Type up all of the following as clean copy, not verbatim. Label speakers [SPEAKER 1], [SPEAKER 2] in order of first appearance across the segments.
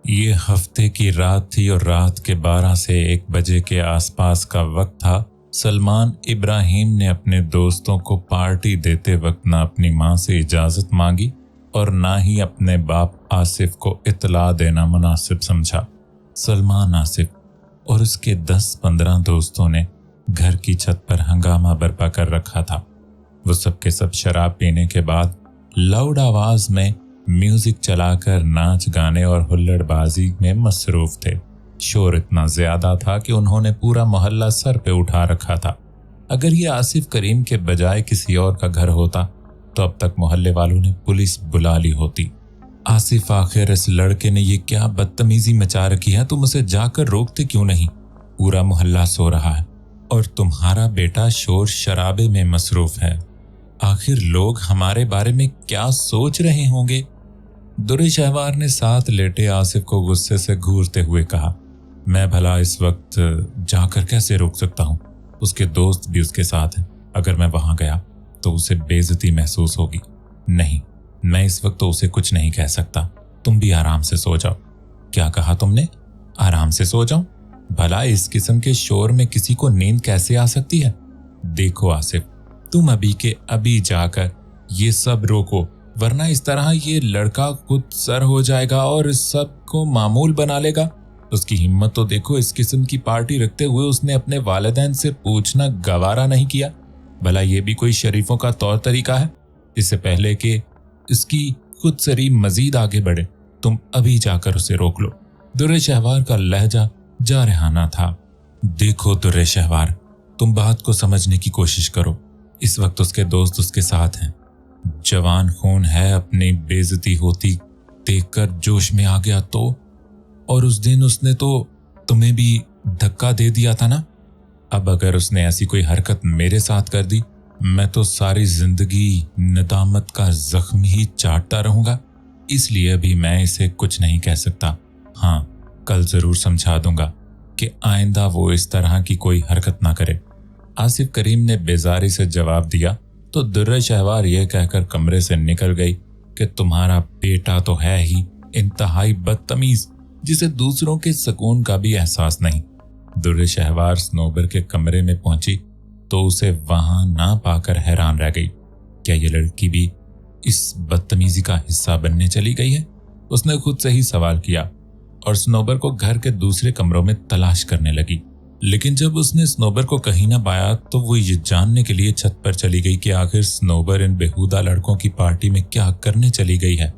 [SPEAKER 1] ये हफ्ते की रात थी और रात के 12 से 1 बजे के आसपास का वक्त था। सलमान इब्राहिम ने अपने दोस्तों को पार्टी देते वक्त ना अपनी मां से इजाज़त मांगी और ना ही अपने बाप आसिफ को इत्तला देना मुनासिब समझा। सलमान, आसिफ और उसके 10-15 दोस्तों ने घर की छत पर हंगामा बर्पा कर रखा था। वो सब के सब शराब पीने के बाद लाउड आवाज में म्यूजिक चलाकर नाच गाने और हुल्लड़बाजी में मसरूफ थे। शोर इतना ज्यादा था कि उन्होंने पूरा मोहल्ला सर पे उठा रखा था। अगर ये आसिफ करीम के बजाय किसी और का घर होता तो अब तक मोहल्ले वालों ने पुलिस बुला ली होती। आसिफ, आखिर इस लड़के ने ये क्या बदतमीजी मचा रखी है, तुम उसे जाकर रोकते क्यों नहीं? पूरा मोहल्ला सो रहा है और तुम्हारा बेटा शोर शराबे में मसरूफ है। आखिर लोग हमारे बारे में क्या सोच रहे होंगे? दुर्रे शहवार ने साथ लेटे आसिफ को गुस्से से घूरते हुए कहा, मैं भला इस वक्त जाकर कैसे रोक सकता हूँ? उसके दोस्त भी उसके साथ हैं। अगर मैं वहां गया तो उसे बेइज्जती महसूस होगी। नहीं, मैं इस वक्त तो उसे कुछ नहीं कह सकता। तुम भी आराम से सो जाओ। क्या कहा तुमने? आराम से सो जाऊं? भला इस किस्म के शोर में किसी को नींद कैसे आ सकती है? देखो आसिफ, तुम अभी के अभी जाकर ये सब रोको, वरना इस तरह ये लड़का खुद सर हो जाएगा और इस सब को मामूल बना लेगा। उसकी हिम्मत तो देखो, इस किस्म की पार्टी रखते हुए उसने अपने वालिदैन से पूछना गवारा नहीं किया। भला ये भी कोई शरीफों का तौर तरीका है? इससे पहले कि इसकी खुद सरी मजीद आगे बढ़े, तुम अभी जाकर उसे रोक लो। दुर्रे शहवार का लहजा जारहाना था। देखो दुर्रे शहवार, तुम बात को समझने की कोशिश करो। इस वक्त उसके दोस्त उसके साथ हैं। जवान खून है, अपनी बेइज्जती होती देखकर जोश में आ गया तो। और उस दिन उसने तो तुम्हें भी धक्का दे दिया था ना। अब अगर उसने ऐसी कोई हरकत मेरे साथ कर दी, मैं तो सारी जिंदगी नदामत का जख्म ही चाटता रहूंगा। इसलिए अभी मैं इसे कुछ नहीं कह सकता। हाँ, कल जरूर समझा दूंगा कि आइंदा वो इस तरह की कोई हरकत ना करे। आसिफ करीम ने बेजारी से जवाब दिया तो दुर्रे शहवार यह कहकर कमरे से निकल गई कि तुम्हारा बेटा तो है ही इंतहाई बदतमीज, जिसे दूसरों के सुकून का भी एहसास नहीं। दुर्रे शहवार स्नोबर के कमरे में पहुंची तो उसे वहां ना पाकर हैरान रह गई। क्या ये लड़की भी इस बदतमीजी का हिस्सा बनने चली गई है? उसने खुद से ही सवाल किया और स्नोबर को घर के दूसरे कमरों में तलाश करने लगी। लेकिन जब उसने स्नोबर को कहीं ना पाया तो वो ये जानने के लिए छत पर चली गई कि आखिर स्नोबर इन बेहुदा लड़कों की पार्टी में क्या करने चली गई है।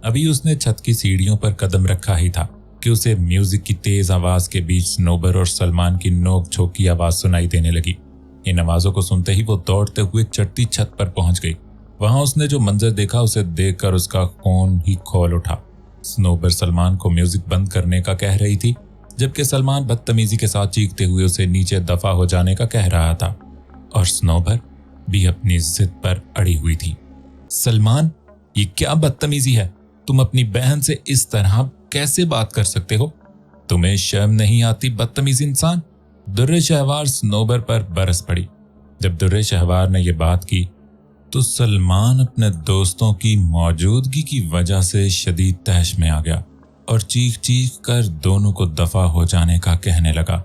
[SPEAKER 1] अभी उसने छत की सीढ़ियों पर कदम रखा ही था कि उसे म्यूजिक की तेज आवाज के बीच स्नोबर और सलमान की नोक झोंक की आवाज सुनाई देने लगी। इन आवाजों को सुनते ही वो दौड़ते हुए चढ़ती छत पर पहुंच गई। वहां उसने जो मंजर देखा उसे देखकर उसका खून ही खौल उठा। स्नोबर सलमान को म्यूजिक बंद करने का कह रही थी, जबकि सलमान बदतमीजी के साथ चीखते हुए उसे नीचे दफा हो जाने का कह रहा था और स्नोबर भी अपनी जिद पर अड़ी हुई थी। सलमान, ये क्या बदतमीजी है? तुम अपनी बहन से इस तरह कैसे बात कर सकते हो? तुम्हें शर्म नहीं आती, बदतमीज इंसान? दुर्रे शहवार स्नोबर पर बरस पड़ी। जब दुर्रे शहवार ने यह बात की तो सलमान अपने दोस्तों की मौजूदगी की वजह से शदीद तहश में आ गया और चीख चीख कर दोनों को दफा हो जाने का कहने लगा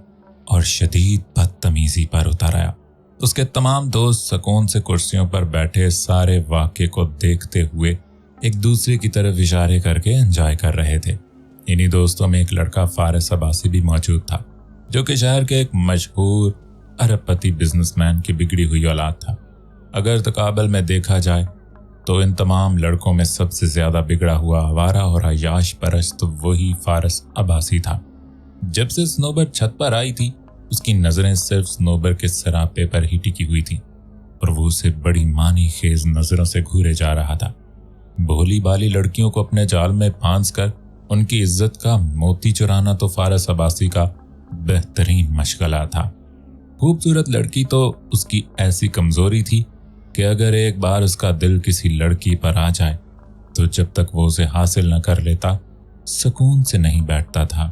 [SPEAKER 1] और शदीद बदतमीजी पर उतर आया। उसके तमाम दोस्त सुकून से कुर्सियों पर बैठे सारे वाक़े को देखते हुए एक दूसरे की तरफ इशारे करके एंजॉय कर रहे थे। इन्हीं दोस्तों में एक लड़का फारिस अब्बासी भी मौजूद था, जो कि शहर के एक मशहूर अरबपति बिजनेसमैन की बिगड़ी हुई औलाद था। अगर तकाबल में देखा जाए तो इन तमाम लड़कों में सबसे ज्यादा बिगड़ा हुआ आवारा और अयाश परस्त तो वही फारिस अब्बासी था। जब से स्नोबर छत पर आई थी, उसकी नजरें सिर्फ स्नोबर के सरापे पर ही टिकी हुई थी और वो उसे बड़ी मानी खेज नजरों से घूरे जा रहा था। भोली बाली लड़कियों को अपने जाल में फांस कर उनकी इज्जत का मोती चुराना तो फारिस अब्बासी का बेहतरीन मशगला था। खूबसूरत लड़की तो उसकी ऐसी कमजोरी थी कि अगर एक बार उसका दिल किसी लड़की पर आ जाए तो जब तक वो उसे हासिल न कर लेता सुकून से नहीं बैठता था।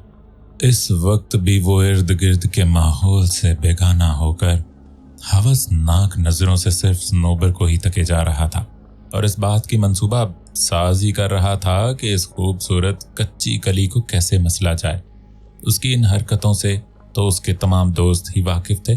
[SPEAKER 1] इस वक्त भी वो इर्द गिर्द के माहौल से बेगाना होकर हवसनाक नजरों से सिर्फ स्नोबर को ही तके जा रहा था और इस बात की मंसूबा साजी कर रहा था कि इस खूबसूरत कच्ची कली को कैसे मसला जाए। उसकी इन हरकतों से तो उसके तमाम दोस्त ही वाकिफ थे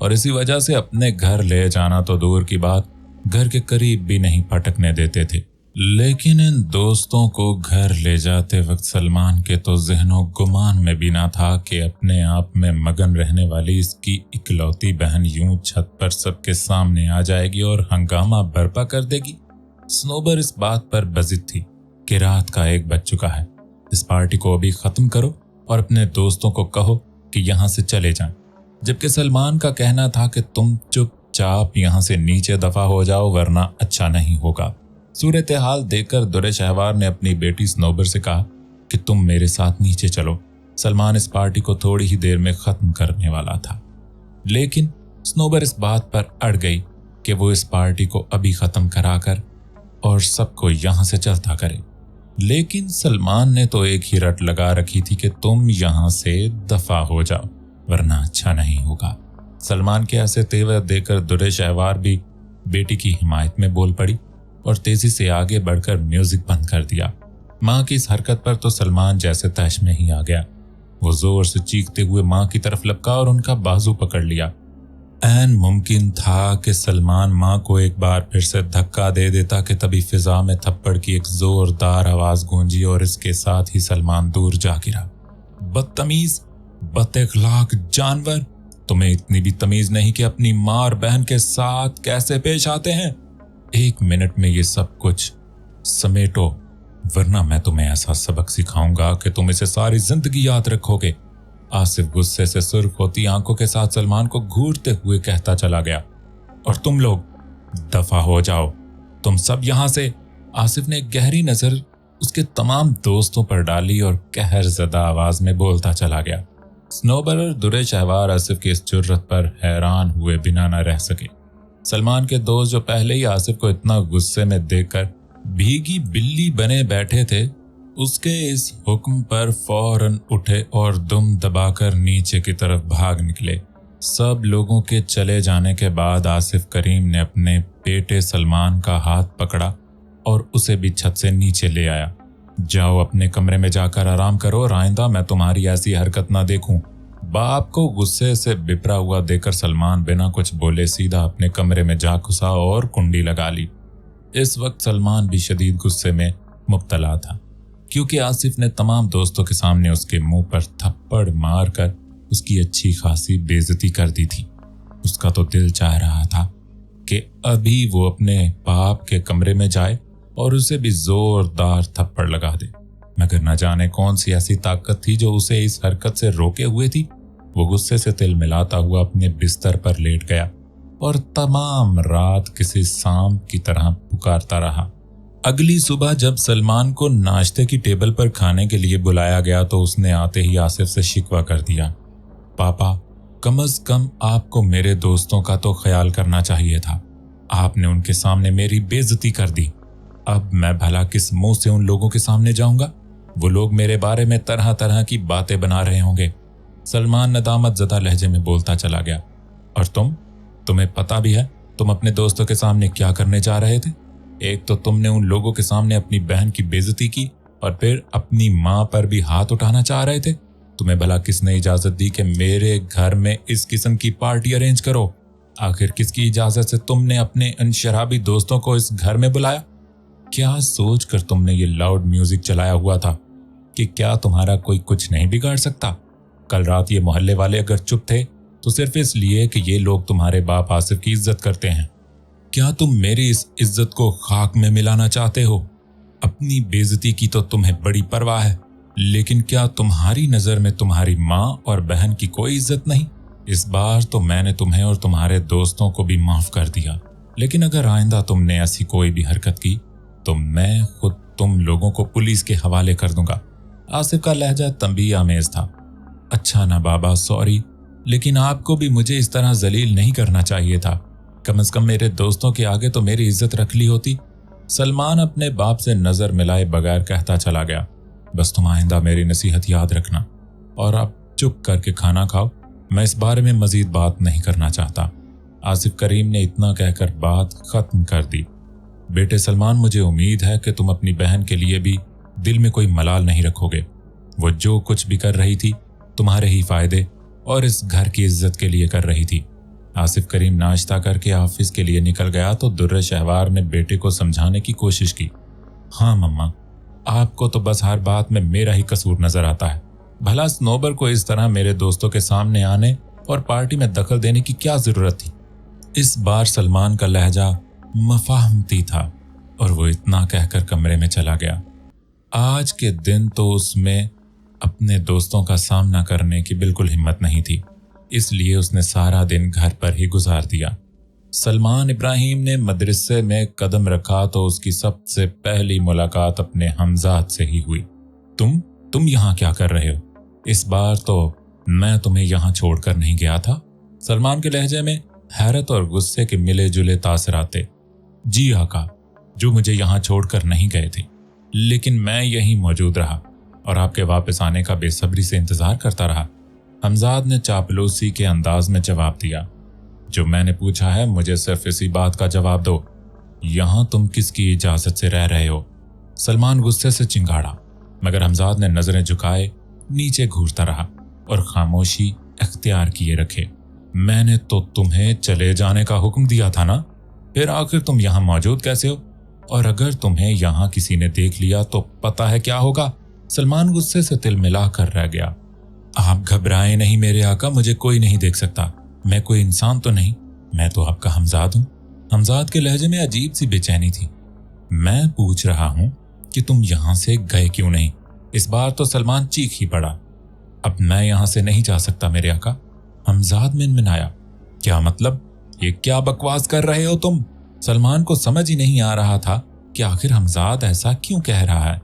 [SPEAKER 1] और इसी वजह से अपने घर ले जाना तो दूर की बात, घर के करीब भी नहीं पटकने देते थे। लेकिन इन दोस्तों को घर ले जाते वक्त सलमान के तो ज़हनो गुमान में भी ना था कि अपने आप में मगन रहने वाली इसकी इकलौती बहन यूं छत पर सबके सामने आ जाएगी और हंगामा बर्पा कर देगी। स्नोबर इस बात पर बजिद थी कि रात का 1 बज चुका है, इस पार्टी को अभी खत्म करो और अपने दोस्तों को कहो कि यहाँ से चले जाएं। जबकि सलमान का कहना था कि तुम चुपचाप यहाँ से नीचे दफा हो जाओ वरना अच्छा नहीं होगा। सूरत हाल देखकर दुरे शहवार ने अपनी बेटी स्नोबर से कहा कि तुम मेरे साथ नीचे चलो। सलमान इस पार्टी को थोड़ी ही देर में खत्म करने वाला था, लेकिन स्नोबर इस बात पर अड़ गई कि वो इस पार्टी को अभी खत्म कराकर और सबको यहाँ से चलता करे। लेकिन सलमान ने तो एक ही रट लगा रखी थी कि तुम यहाँ से दफा हो जाओ वरना अच्छा नहीं होगा। सलमान के ऐसे तेवर देकर दुरे शहवार भी बेटी की हिमायत में बोल पड़ी और तेजी से आगे बढ़कर म्यूजिक बंद कर दिया। माँ की इस हरकत पर तो सलमान जैसे तहश में ही आ गया। वो जोर से चीखते हुए माँ की तरफ लपका और उनका बाजू पकड़ लिया। ऐन मुमकिन था कि सलमान माँ को एक बार फिर से धक्का दे देता कि तभी फिजा में थप्पड़ की एक जोरदार आवाज गूंजी और इसके साथ ही सलमान दूर जा गिरा। बदतमीज, बदअखलाक जानवर, तुम्हें इतनी भी तमीज नहीं कि अपनी माँ और बहन के साथ कैसे पेश आते हैं। 1 मिनट में ये सब कुछ समेटो वरना मैं तुम्हें ऐसा सबक सिखाऊंगा कि तुम इसे सारी जिंदगी याद रखोगे। आसिफ गुस्से से सुर्ख होती आंखों के साथ सलमान को घूरते हुए कहता चला गया। और तुम लोग दफा हो जाओ, तुम सब यहां से। आसिफ ने एक गहरी नजर उसके तमाम दोस्तों पर डाली और कहर ज़दा आवाज में बोलता चला गया। स्नोबर और दुरे शहवार आसिफ की इस जुर्रत पर हैरान हुए बिना न रह सके। सलमान के दोस्त जो पहले ही आसिफ को इतना गुस्से में देखकर भीगी बिल्ली बने बैठे थे, उसके इस हुक्म पर फौरन उठे और दुम दबाकर नीचे की तरफ भाग निकले। सब लोगों के चले जाने के बाद आसिफ करीम ने अपने बेटे सलमान का हाथ पकड़ा और उसे भी छत से नीचे ले आया। जाओ अपने कमरे में जाकर आराम करो और आइंदा मैं तुम्हारी ऐसी हरकत ना देखूं। बाप को गुस्से से बिपरा हुआ देखकर सलमान बिना कुछ बोले सीधा अपने कमरे में जा घुसा और कुंडी लगा ली। इस वक्त सलमान भी शदीद गुस्से में मुब्तला था, क्योंकि आसिफ ने तमाम दोस्तों के सामने उसके मुंह पर थप्पड़ मारकर उसकी अच्छी खासी बेइज्जती कर दी थी। उसका तो दिल चाह रहा था कि अभी वो अपने बाप के कमरे में जाए और उसे भी जोरदार थप्पड़ लगा दे, मगर न जाने कौन सी ऐसी ताकत थी जो उसे इस हरकत से रोके हुए थी। वो गुस्से से तिल मिलाता हुआ अपने बिस्तर पर लेट गया और तमाम रात किसी सांप की तरह पुकारता रहा। अगली सुबह जब सलमान को नाश्ते की टेबल पर खाने के लिए बुलाया गया तो उसने आते ही आसिफ से शिकवा कर दिया। पापा, कम से कम आपको मेरे दोस्तों का तो ख्याल करना चाहिए था। आपने उनके सामने मेरी बेइज्जती कर दी। अब मैं भला किस मुंह से उन लोगों के सामने जाऊंगा? वो लोग मेरे बारे में तरह तरह की बातें बना रहे होंगे। सलमान नदामत ज़दा लहजे में बोलता चला गया। और तुम्हें पता भी है तुम अपने दोस्तों के सामने क्या करने जा रहे थे? एक तो तुमने उन लोगों के सामने अपनी बहन की बेइज्जती की और फिर अपनी माँ पर भी हाथ उठाना चाह रहे थे। तुम्हें भला किसने इजाजत दी कि मेरे घर में इस किस्म की पार्टी अरेंज करो? आखिर किसकी इजाजत से तुमने अपने इन शराबी दोस्तों को इस घर में बुलाया? क्या सोचकर तुमने ये लाउड म्यूजिक चलाया हुआ था कि क्या तुम्हारा कोई कुछ नहीं बिगाड़ सकता? कल रात ये मोहल्ले वाले अगर चुप थे तो सिर्फ इसलिए कि ये लोग तुम्हारे बाप आसिफ की इज्जत करते हैं। क्या तुम मेरी इस इज्जत को खाक में मिलाना चाहते हो? अपनी बेइज्जती की तो तुम्हें बड़ी परवाह है, लेकिन क्या तुम्हारी नजर में तुम्हारी माँ और बहन की कोई इज्जत नहीं? इस बार तो मैंने तुम्हें और तुम्हारे दोस्तों को भी माफ कर दिया, लेकिन अगर आइंदा तुमने ऐसी कोई भी हरकत की तो मैं खुद तुम लोगों को पुलिस के हवाले कर दूंगा। आसिफ का लहजा तंबीह आमेज था। अच्छा ना बाबा, सॉरी, लेकिन आपको भी मुझे इस तरह जलील नहीं करना चाहिए था। कम से कम मेरे दोस्तों के आगे तो मेरी इज्जत रख ली होती। सलमान अपने बाप से नजर मिलाए बगैर कहता चला गया। बस तुम आइंदा मेरी नसीहत याद रखना और आप चुप करके खाना खाओ। मैं इस बारे में मजीद बात नहीं करना चाहता। आसिफ करीम ने इतना कहकर बात खत्म कर दी। बेटे सलमान, मुझे उम्मीद है कि तुम अपनी बहन के लिए भी दिल में कोई मलाल नहीं रखोगे। वो जो कुछ भी कर रही थी तुम्हारे ही फायदे और इस घर की इज्जत के लिए कर रही थी। आसिफ करीम नाश्ता करके ऑफिस के लिए निकल गया तो दुर्र शहवार ने बेटे को समझाने की कोशिश की। हाँ मम्मा, आपको तो बस हर बात में मेरा ही कसूर नजर आता है। भला स्नोबर को इस तरह मेरे दोस्तों के सामने आने और पार्टी में दखल देने की क्या जरूरत थी? इस बार सलमान का लहजा मफाहमती था और वो इतना कहकर कमरे में चला गया। आज के दिन तो उसमें अपने दोस्तों का सामना करने की बिल्कुल हिम्मत नहीं थी, इसलिए उसने सारा दिन घर पर ही गुजार दिया। सलमान इब्राहिम ने मदरसे में कदम रखा तो उसकी सबसे पहली मुलाकात अपने हमजाद से ही हुई। तुम यहाँ क्या कर रहे हो? इस बार तो मैं तुम्हें यहाँ छोड़कर नहीं गया था। सलमान के लहजे में हैरत और गुस्से के मिले जुले तासरात थे। जी आका, जो मुझे यहाँ छोड़कर नहीं गए थे, लेकिन मैं यहीं मौजूद रहा और आपके वापस आने का बेसब्री से इंतजार करता रहा। हमजाद ने चापलूसी के अंदाज में जवाब दिया। जो मैंने पूछा है मुझे सिर्फ इसी बात का जवाब दो, यहां तुम किसकी इजाजत से रह रहे हो? सलमान गुस्से से चिंगाड़ा, मगर हमजाद ने नजरें झुकाए नीचे घूरता रहा और खामोशी अख्तियार किए रखे। मैंने तो तुम्हें चले जाने का हुक्म दिया था ना, फिर आखिर तुम यहां मौजूद कैसे हो? और अगर तुम्हें यहां किसी ने देख लिया तो पता है क्या होगा? सलमान गुस्से से तिल मिला कर रह गया। आप घबराएं नहीं मेरे आका, मुझे कोई नहीं देख सकता। मैं कोई इंसान तो नहीं, मैं तो आपका हमजाद हूं। हमजाद के लहजे में अजीब सी बेचैनी थी। मैं पूछ रहा हूं कि तुम यहां से गए क्यों नहीं? इस बार तो सलमान चीख ही पड़ा। अब मैं यहां से नहीं जा सकता मेरे आका। हमजाद मिनमिनाया। क्या मतलब? ये क्या बकवास कर रहे हो तुम? सलमान को समझ ही नहीं आ रहा था कि आखिर हमजाद ऐसा क्यों कह रहा है।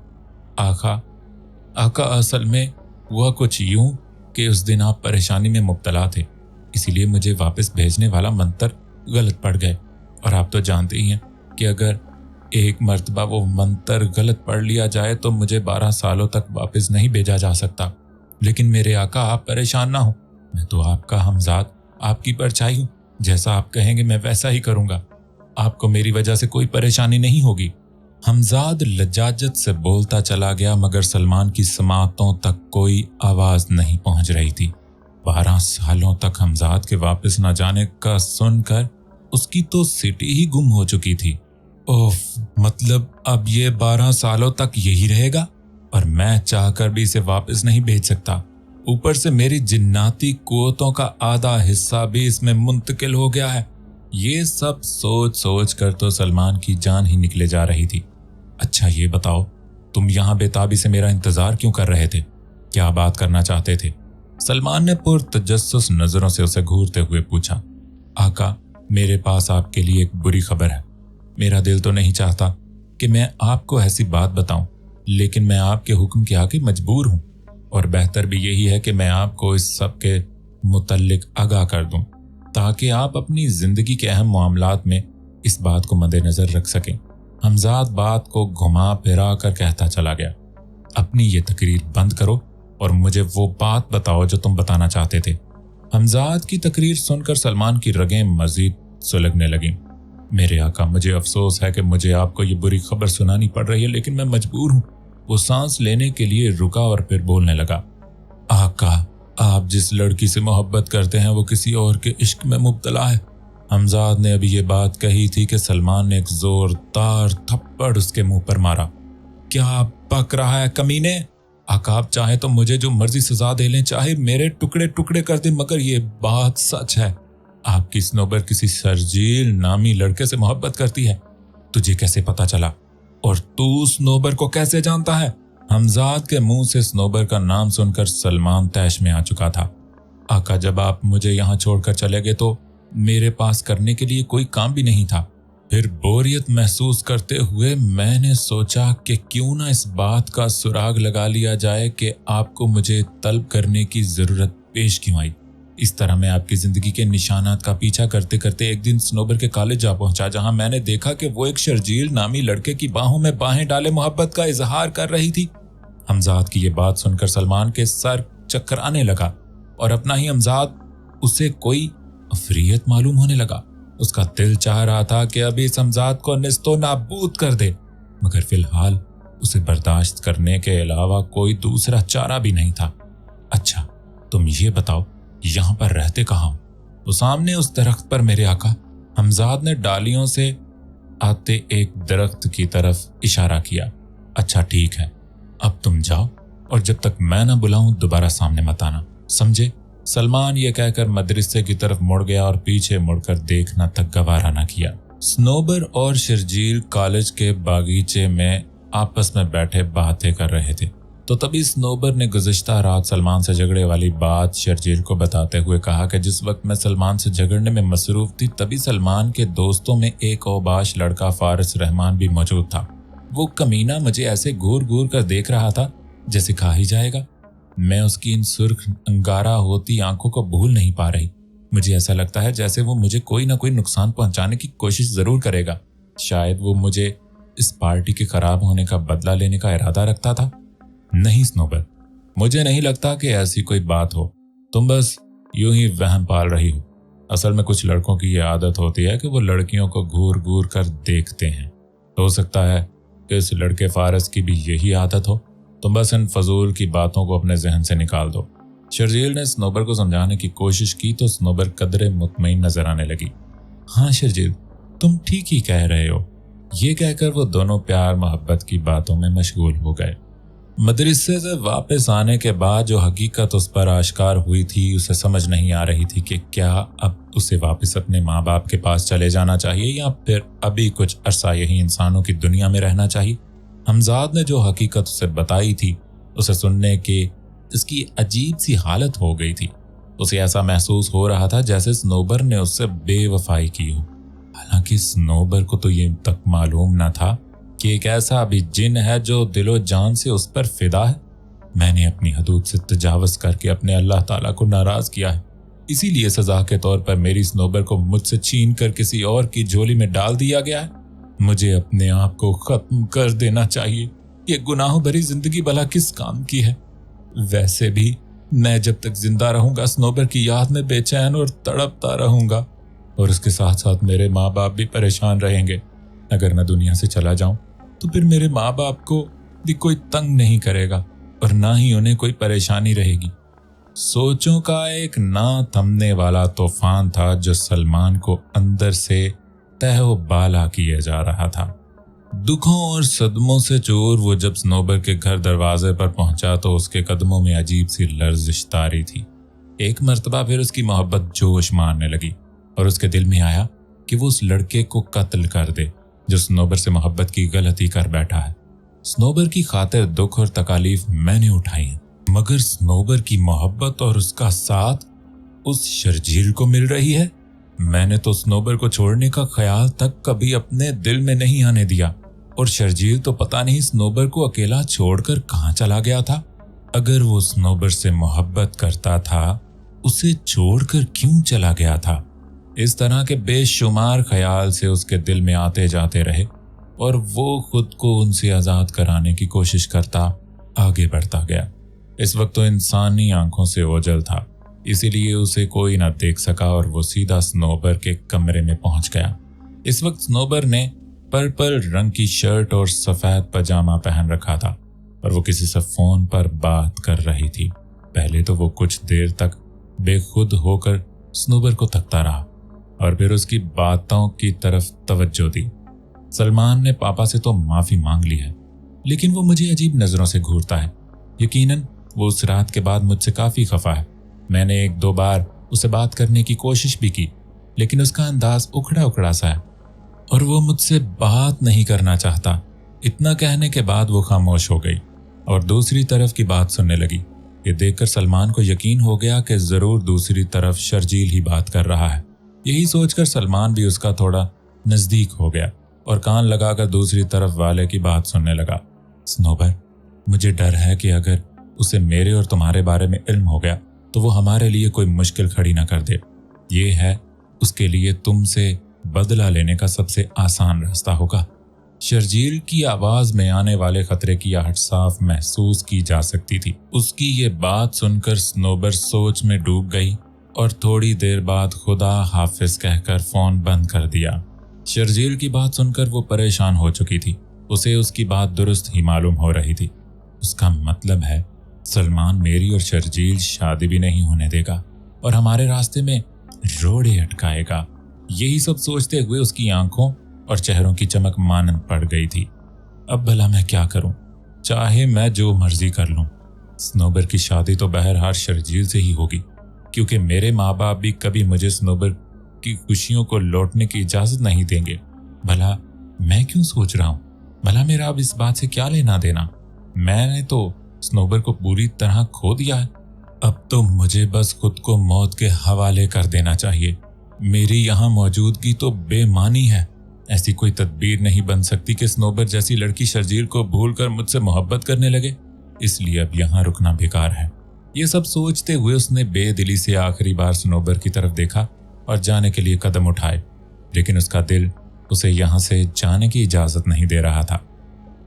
[SPEAKER 1] आका असल में हुआ कुछ यूं कि उस दिन आप परेशानी में मुब्तला थे, इसीलिए मुझे वापस भेजने वाला मंत्र गलत पड़ गए। और आप तो जानते ही हैं कि अगर एक मर्तबा वो मंत्र गलत पढ़ लिया जाए तो मुझे 12 सालों तक वापस नहीं भेजा जा सकता। लेकिन मेरे आका, आप परेशान ना हो, मैं तो आपका हमजाद, आपकी परछाई हूं। जैसा आप कहेंगे मैं वैसा ही करूंगा। आपको मेरी वजह से कोई परेशानी नहीं होगी। हमजाद लज्जाजत से बोलता चला गया, मगर सलमान की समातों तक कोई आवाज नहीं पहुंच रही थी। 12 सालों तक हमजाद के वापस न जाने का सुनकर उसकी तो सिटी ही गुम हो चुकी थी। ओफ, मतलब अब ये 12 सालों तक यही रहेगा और मैं चाहकर भी इसे वापस नहीं भेज सकता। ऊपर से मेरी जिन्नाती कुव्वतों का आधा हिस्सा भी इसमें मुंतकिल हो गया है। ये सब सोच सोच कर तो सलमान की जान ही निकले जा रही थी। अच्छा ये बताओ, तुम यहाँ बेताबी से मेरा इंतजार क्यों कर रहे थे? क्या बात करना चाहते थे? सलमान ने पुरतजस्सुस नजरों से उसे घूरते हुए पूछा। आका, मेरे पास आपके लिए एक बुरी खबर है। मेरा दिल तो नहीं चाहता कि मैं आपको ऐसी बात बताऊं, लेकिन मैं आपके हुक्म के आगे मजबूर हूं और बेहतर भी यही है कि मैं आपको इस सब के मुतल्लिक आगाह कर दूं, ताकि आप अपनी जिंदगी के अहम मामलात में इस बात को मद्देनजर रख सकें। हमजाद बात को घुमा फिरा कर कहता चला गया। अपनी ये तकरीर बंद करो और मुझे वो बात बताओ जो तुम बताना चाहते थे। हमजाद की तकरीर सुनकर सलमान की रगें मजीद सुलगने लगीं। मेरे आका, मुझे अफसोस है कि मुझे आपको ये बुरी खबर सुनानी पड़ रही है, लेकिन मैं मजबूर हूँ। वो सांस लेने के लिए रुका और फिर बोलने लगा। आका, आप जिस लड़की से मोहब्बत करते हैं वो किसी और के इश्क में मुब्तला है। हमजाद ने अभी ये बात कही थी कि सलमान ने एक जोरदार थप्पड़ उसके मुंह पर मारा। क्या बक रहा है कमीने? आका, आप चाहे तो मुझे जो मर्जी सजा दे लें, चाहे मेरे टुकड़े टुकड़े कर दे, मगर ये बात सच है। आपकी स्नोबर किसी शर्जील नामी लड़के से मोहब्बत करती है। तुझे कैसे पता चला? और तू स्नोबर को कैसे जानता है? हमजाद के मुंह से स्नोबर का नाम सुनकर सलमान तैश में आ चुका था। आका, जब आप मुझे यहाँ छोड़कर चले गए तो मेरे पास करने के लिए कोई काम भी नहीं था। फिर बोरियत महसूस करते हुए मैंने सोचा कि क्यों ना इस बात का सुराग लगा लिया जाए कि आपको मुझे तलब करने की जरूरत पेश क्यों आई। इस तरह मैं आपकी जिंदगी के निशानात का पीछा करते करते एक दिन स्नोबर के कॉलेज जा पहुंचा, जहां मैंने देखा कि वो एक शर्जील नामी लड़के की बाहों में बाहें डाले मोहब्बत का इजहार कर रही थी। हमजाद की ये बात सुनकर सलमान के सर चक्कराने लगा और अपना ही हमजाद उसे कोई अफरियत मालूम होने लगा। اس کا دل چاہ رہا تھا کہ ابھی سمزاد کو نستو نابود کر دے، مگر فی الحال اسے برداشت کرنے کے علاوہ کوئی دوسرا چارہ بھی نہیں تھا۔ اچھا تم یہ بتاؤ یہاں پر رہتے کہاں ہو؟ تو سامنے اس درخت پر میرے آقا، حمزاد نے ڈالیوں سے آتے ایک درخت کی طرف اشارہ کیا۔ اچھا ٹھیک ہے، اب تم جاؤ اور جب تک میں نہ بلاؤں دوبارہ سامنے مت آنا، سمجھے؟ سلمان یہ کہہ کر مدرسے کی طرف مڑ گیا اور پیچھے مڑ کر دیکھنا تک گوارہ نہ کیا۔ سنوبر اور شرجیل کالج کے باغیچے میں آپس میں بیٹھے باتیں کر رہے تھے، تو تبھی سنوبر نے گزشتہ رات سلمان سے جھگڑے والی بات شرجیل کو بتاتے ہوئے کہا کہ جس وقت میں سلمان سے جھگڑنے میں مصروف تھی تبھی سلمان کے دوستوں میں ایک اوباش لڑکا فارس رحمان بھی موجود تھا۔ وہ کمینہ مجھے ایسے گھور گھور کر دیکھ رہا تھا جیسے کھا ہی جائے گا۔ میں اس کی ان سرخ انگارہ ہوتی آنکھوں کو بھول نہیں پا رہی۔ مجھے ایسا لگتا ہے جیسے وہ مجھے کوئی نہ کوئی نقصان پہنچانے کی کوشش ضرور کرے گا۔ شاید وہ مجھے اس پارٹی کے خراب ہونے کا بدلہ لینے کا ارادہ رکھتا تھا۔ نہیں سنوبر، مجھے نہیں لگتا کہ ایسی کوئی بات ہو، تم بس یوں ہی وہم پال رہی ہو۔ اصل میں کچھ لڑکوں کی یہ عادت ہوتی ہے کہ وہ لڑکیوں کو گھور گھور کر دیکھتے ہیں۔ ہو سکتا ہے کہ اس لڑکے فارس کی بھی یہی عادت ہو۔ تم بس ان فضول کی باتوں کو اپنے ذہن سے نکال دو۔ شرجیل نے سنوبر کو سمجھانے کی کوشش کی تو سنوبر قدرے مطمئن نظر آنے لگی۔ ہاں شرجیل، تم ٹھیک ہی کہہ رہے ہو، یہ کہہ کر وہ دونوں پیار محبت کی باتوں میں مشغول ہو گئے۔ مدرسے سے واپس آنے کے بعد جو حقیقت اس پر آشکار ہوئی تھی اسے سمجھ نہیں آ رہی تھی کہ کیا اب اسے واپس اپنے ماں باپ کے پاس چلے جانا چاہیے یا پھر ابھی کچھ عرصہ یہی انسانوں کی دنیا میں رہنا چاہیے۔ حمزاد نے جو حقیقت اسے بتائی تھی اسے سننے کے اس کی عجیب سی حالت ہو گئی تھی۔ اسے ایسا محسوس ہو رہا تھا جیسے سنوبر نے اس سے بے وفائی کی ہو، حالانکہ سنوبر کو تو یہ تک معلوم نہ تھا کہ ایک ایسا بھی جن ہے جو دل و جان سے اس پر فدا ہے۔ میں نے اپنی حدود سے تجاوز کر کے اپنے اللہ تعالیٰ کو ناراض کیا ہے، اسی لیے سزا کے طور پر میری سنوبر کو مجھ سے چھین کر کسی اور کی جھولی میں ڈال دیا گیا ہے۔ مجھے اپنے آپ کو ختم کر دینا چاہیے۔ یہ گناہوں بھری زندگی بھلا کس کام کی ہے؟ ویسے بھی میں جب تک زندہ رہوں گا سنوبر کی یاد میں بے چین اور تڑپتا رہوں گا، اور اس کے ساتھ ساتھ میرے ماں باپ بھی پریشان رہیں گے۔ اگر میں دنیا سے چلا جاؤں تو پھر میرے ماں باپ کو بھی کوئی تنگ نہیں کرے گا اور نہ ہی انہیں کوئی پریشانی رہے گی۔ سوچوں کا ایک نہ تھمنے والا طوفان تھا جو سلمان کو اندر سے تہ و بالا کیے جا رہا تھا۔ دکھوں اور صدموں سے چور وہ جب سنوبر کے گھر دروازے پر پہنچا تو اس کے قدموں میں عجیب سی لرزش طاری تھی۔ ایک مرتبہ پھر اس کی محبت جوش مارنے لگی اور اس کے دل میں آیا کہ وہ اس لڑکے کو قتل کر دے جو سنوبر سے محبت کی غلطی کر بیٹھا ہے۔ سنوبر کی خاطر دکھ اور تکالیف میں نے اٹھائی ہیں، مگر سنوبر کی محبت اور اس کا ساتھ اس شرجیل کو مل رہی ہے۔ میں نے تو سنوبر کو چھوڑنے کا خیال تک کبھی اپنے دل میں نہیں آنے دیا، اور شرجیل تو پتہ نہیں سنوبر کو اکیلا چھوڑ کر کہاں چلا گیا تھا۔ اگر وہ سنوبر سے محبت کرتا تھا اسے چھوڑ کر کیوں چلا گیا تھا؟ اس طرح کے بے شمار خیال سے اس کے دل میں آتے جاتے رہے اور وہ خود کو ان سے آزاد کرانے کی کوشش کرتا آگے بڑھتا گیا۔ اس وقت تو انسانی آنکھوں سے اوجھل تھا، اسی لیے اسے کوئی نہ دیکھ سکا اور وہ سیدھا سنوبر کے کمرے میں پہنچ گیا۔ اس وقت سنوبر نے پرپل رنگ کی شرٹ اور سفید پاجامہ پہن رکھا تھا اور وہ کسی سے فون پر بات کر رہی تھی۔ پہلے تو وہ کچھ دیر تک بے خود ہو کر سنوبر کو تکتا رہا اور پھر اس کی باتوں کی طرف توجہ دی۔ سلمان نے پاپا سے تو معافی مانگ لی ہے، لیکن وہ مجھے عجیب نظروں سے گھورتا ہے۔ یقیناً وہ اس رات کے بعد مجھ سے کافی خفا ہے۔ میں نے ایک دو بار اسے بات کرنے کی کوشش بھی کی، لیکن اس کا انداز اکھڑا اکھڑا سا ہے اور وہ مجھ سے بات نہیں کرنا چاہتا۔ اتنا کہنے کے بعد وہ خاموش ہو گئی اور دوسری طرف کی بات سننے لگی۔ یہ دیکھ کر سلمان کو یقین ہو گیا کہ ضرور دوسری طرف شرجیل ہی بات کر رہا ہے۔ یہی سوچ کر سلمان بھی اس کا تھوڑا نزدیک ہو گیا اور کان لگا کر دوسری طرف والے کی بات سننے لگا۔ سنوبر، مجھے ڈر ہے کہ اگر اسے میرے اور تمہارے بارے میں علم ہو گیا تو وہ ہمارے لیے کوئی مشکل کھڑی نہ کر دے۔ یہ ہے اس کے لیے تم سے بدلہ لینے کا سب سے آسان راستہ ہوگا۔ شرجیل کی آواز میں آنے والے خطرے کی آہٹ صاف محسوس کی جا سکتی تھی۔ اس کی یہ بات سن کر سنوبر سوچ میں ڈوب گئی और थोड़ी देर बाद खुदा हाफिज कहकर फोन बंद कर दिया। शर्जील की बात सुनकर वो परेशान हो चुकी थी। उसे उसकी बात दुरुस्त ही मालूम हो रही थी। उसका मतलब है सलमान मेरी और शर्जील शादी भी नहीं होने देगा और हमारे रास्ते में रोड़े अटकाएगा। यही सब सोचते हुए उसकी आंखों और चेहरों की चमक मानन पड़ गई थी। अब भला मैं क्या करूं? चाहे मैं जो मर्जी कर लूं, स्नोबर की शादी तो बहरहाल शर्जील से ही होगी, क्योंकि मेरे माँ बाप भी कभी मुझे स्नोबर की खुशियों को लौटने की इजाजत नहीं देंगे। भला मैं क्यों सोच रहा हूं? भला मेरा अब इस बात से क्या लेना देना? मैंने तो स्नोबर को पूरी तरह खो दिया है। अब तो मुझे बस खुद को मौत के हवाले कर देना चाहिए। मेरी यहाँ मौजूदगी तो बेमानी है। ऐसी कोई तदबीर नहीं बन सकती कि स्नोबर जैसी लड़की शर्जील को भूलकर मुझसे मोहब्बत करने लगे, इसलिए अब यहाँ रुकना बेकार है। ये सब सोचते हुए उसने बेदिली से आखिरी बार स्नोबर की तरफ देखा और जाने के लिए कदम उठाए, लेकिन उसका दिल उसे यहाँ से जाने की इजाजत नहीं दे रहा था।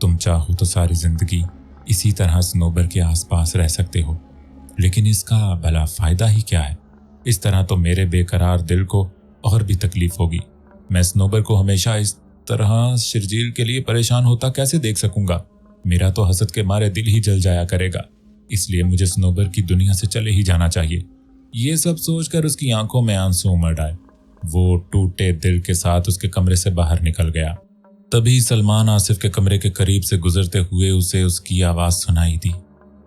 [SPEAKER 1] तुम चाहो तो सारी जिंदगी इसी तरह स्नोबर के आसपास रह सकते हो, लेकिन इसका भला फायदा ही क्या है? इस तरह तो मेरे बेकरार दिल को और भी तकलीफ होगी। मैं स्नोबर को हमेशा इस तरह शर्जील के लिए परेशान होता कैसे देख सकूंगा? मेरा तो हसद के मारे दिल ही जल जाया करेगा। इसलिए मुझे स्नोबर की दुनिया से चले ही जाना चाहिए। ये सब सोचकर उसकी आंखों में आंसू उमड़ आए। वो टूटे दिल के साथ उसके कमरे से बाहर निकल गया। तभी सलमान आसिफ के कमरे के करीब से गुजरते हुए उसे उसकी आवाज सुनाई दी,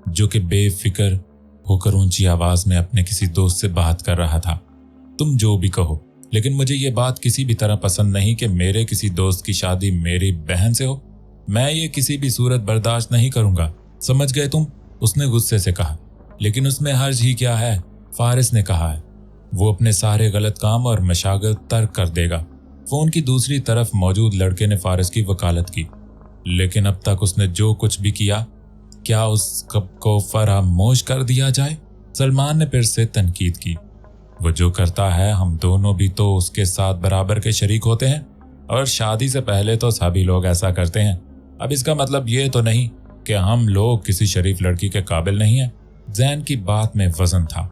[SPEAKER 1] जो कि बेफिक्र होकर ऊंची आवाज में अपने किसी दोस्त से बात कर रहा था। तुम जो भी कहो, लेकिन मुझे ये बात किसी भी तरह पसंद नहीं कि मेरे किसी दोस्त की शादी मेरी बहन से हो। मैं ये किसी भी सूरत बर्दाश्त नहीं करूंगा, समझ गए तुम? उसने गुस्से से कहा। लेकिन उसमें हर्ज ही क्या है? फारिस ने कहा है वो अपने सारे गलत काम और मशागत तर्क कर देगा। फोन की दूसरी तरफ मौजूद लड़के ने फारिस की वकालत की, लेकिन अब तक उसने जो कुछ भी किया, क्या उसको फरामोश कर दिया जाए? सलमान ने फिर से तनकीद की। वो जो करता है हम दोनों भी तो उसके साथ बराबर के शरीक होते हैं, और शादी से पहले तो सभी लोग ऐसा करते हैं। अब इसका मतलब ये तो नहीं कि हम लोग किसी शरीफ लड़की के काबिल नहीं हैं। जैन की बात में वजन था।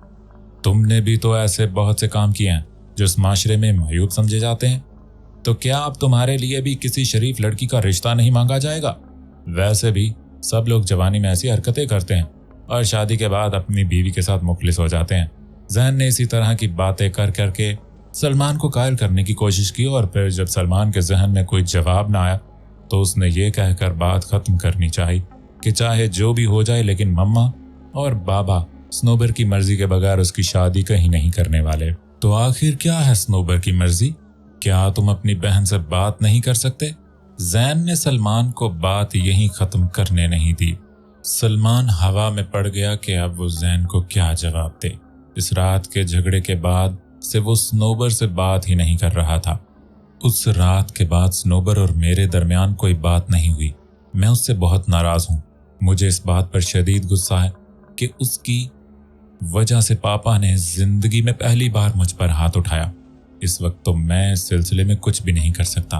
[SPEAKER 1] तुमने भी तो ऐसे बहुत से काम किए हैं जो इस माशरे में मायूब समझे जाते हैं, तो क्या अब तुम्हारे लिए भी किसी शरीफ लड़की का रिश्ता नहीं मांगा जाएगा? वैसे भी सब लोग जवानी में ऐसी हरकतें करते हैं और शादी के बाद अपनी बीवी के साथ मुखलिस हो जाते हैं। जैन ने इसी तरह की बातें कर करके सलमान को कायल करने की कोशिश की, और फिर जब सलमान के जहन में कोई जवाब ना आया तो उसने ये कहकर बात खत्म करनी चाहिए कि चाहे जो भी हो जाए, लेकिन मम्मा और बाबा स्नोबर की मर्जी के बगैर उसकी शादी कहीं नहीं करने वाले। तो आखिर क्या है स्नोबर की मर्जी? क्या तुम अपनी बहन से बात नहीं कर सकते? जैन ने सलमान को बात यहीं खत्म करने नहीं दी। सलमान हवा में पड़ गया कि अब वो जैन को क्या जवाब दे। इस रात के झगड़े के बाद से वो स्नोबर से बात ही नहीं कर रहा था। उस रात के बाद स्नोबर और मेरे दरमियान कोई बात नहीं हुई। मैं उससे बहुत नाराज हूँ। मुझे इस बात पर शदीद गुस्सा है कि उसकी वजह से पापा ने जिंदगी में पहली बार मुझ पर हाथ उठाया। इस वक्त तो मैं इस सिलसिले में कुछ भी नहीं कर सकता।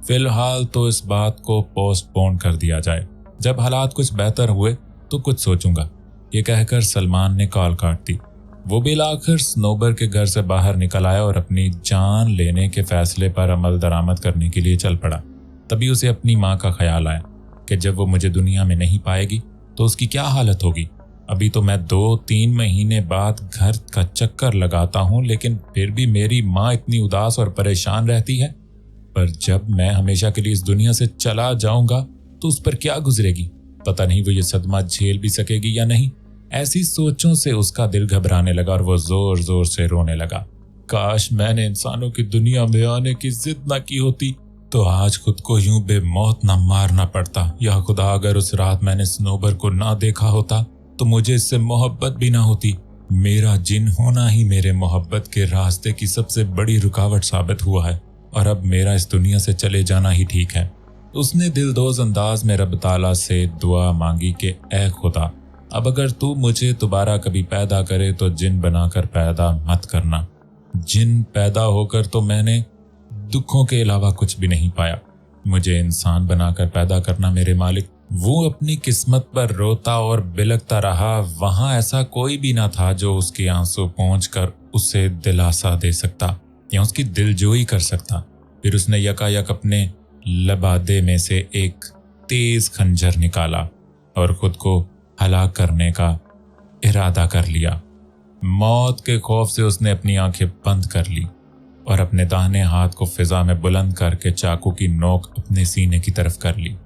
[SPEAKER 1] फिलहाल तो इस बात को पोस्टपोन कर दिया जाए। जब हालात कुछ बेहतर हुए तो कुछ सोचूंगा। ये कहकर सलमान ने कॉल काट दी। वो बिलाखिर स्नोबर के घर से बाहर निकल आया और अपनी जान लेने के फैसले पर अमल दरामद करने के लिए चल पड़ा। तभी उसे अपनी माँ का ख्याल आया कि जब वो मुझे दुनिया में नहीं पाएगी तो उसकी क्या हालत होगी। अभी तो मैं 2-3 महीने बाद घर का चक्कर लगाता हूँ, लेकिन फिर भी मेरी माँ इतनी उदास और परेशान रहती है। पर जब मैं हमेशा के लिए इस दुनिया से चला जाऊंगा तो उस पर क्या गुजरेगी? पता नहीं वो ये सदमा झेल भी सकेगी या नहीं। ऐसी सोचों से उसका दिल घबराने लगा और वो जोर जोर से रोने लगा। काश मैंने इंसानों की दुनिया में आने की जिद ना की होती तो आज खुद को यूं बेमौत ना मारना पड़ता। या खुदा, अगर उस रात मैंने स्नोबर को ना देखा होता तो मुझे इससे मोहब्बत भी ना होती। मेरा जिन होना ही मेरे मोहब्बत के रास्ते की सबसे बड़ी रुकावट साबित हुआ है, और अब मेरा इस दुनिया से चले जाना ही ठीक है। उसने दिलदोज अंदाज में रब ताला से दुआ मांगी कि ऐ खुदा, अब अगर तू मुझे दोबारा कभी पैदा करे तो जिन बनाकर पैदा मत करना। जिन पैदा होकर तो मैंने दुखों के अलावा कुछ भी नहीं पाया। मुझे इंसान बनाकर पैदा करना मेरे मालिक। वो अपनी किस्मत पर रोता और बिलखता रहा। वहां ऐसा कोई भी ना था जो उसके आंसू पोंछ कर उसे दिलासा दे सकता या उसकी दिलजोई कर सकता। फिर उसने यकायक अपने लबादे में से एक तेज खंजर निकाला और खुद को हलाक करने का इरादा कर लिया। मौत के खौफ से उसने अपनी आंखें बंद कर ली और अपने दाहिने हाथ को फिजा में बुलंद करके चाकू की नोक अपने सीने की तरफ कर ली।